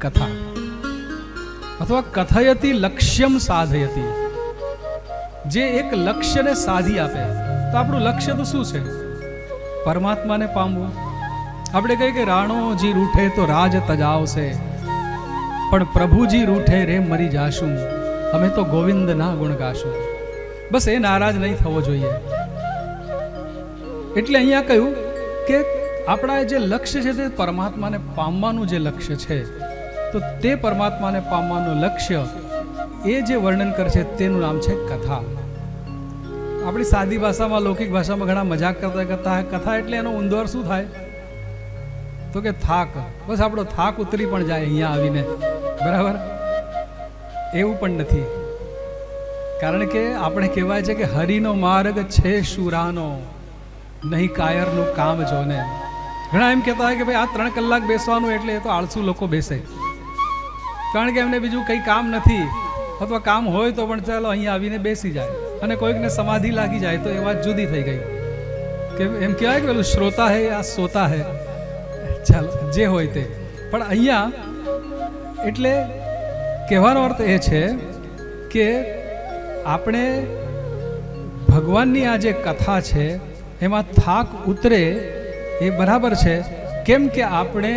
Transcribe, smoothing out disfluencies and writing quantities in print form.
कथा अथवा कथयति लक्ष्यम साधयति। जे एक लक्ष्य ने साधी आपे तो आपणुं लक्ष्य तो शुं छे? परमात्मा ने पामवुं। आपणे कहीए के राणोजी रूठे तो राज तजावशे, पण प्रभुजी रूठे रे मरी जाशुं, अमे तो गोविंदना गुण गाशुं। बस ए नाराज नहीं थवो जोईए। एटले अहींया कह्युं के आपणा जे लक्ष्य छे ते परमात्माने पामवानुं जे लक्ष्य छे, तो ते परमात्माने पामवानुं लक्ष्य ए जे वर्णन करे छे तेनुं नाम छे कथा। आपणी सादी भाषामां लौकिक भाषामां घणा मजाक करता कथा एटले एनो ऊंधो अर्थ शुं थाय? तो के थाक। बस आपणो थाक उतरी पण जाय अहींया आवीने, बराबर? एवुं पण नथी। कारण के આપણે કહેવાય છે કે હરિનો માર્ગ છે શુરાનો, નહીં કાયરનું કામ જોને। ઘણા એમ કહેતા હોય કે ભાઈ આ 3 કલાક બેસવાનું એટલે એ તો આળસુ લોકો બેસે, કારણ કે એમને બીજું કંઈ કામ નથી, અથવા કામ હોય તો પણ ચાલો અહીંયા આવીને બેસી જાય। અને કોઈકને સમાધિ લાગી જાય તો એ વાત જુદી થઈ ગઈ કે એમ કહેવાય કે પેલું શ્રોતા હે આ સોતા હે, ચાલો જે હોય તે। પણ અહીંયા એટલે કહેવાનો અર્થ એ છે કે આપણે ભગવાનની આ જે કથા છે એમાં થાક ઉતરે એ બરાબર છે, કેમ કે આપણે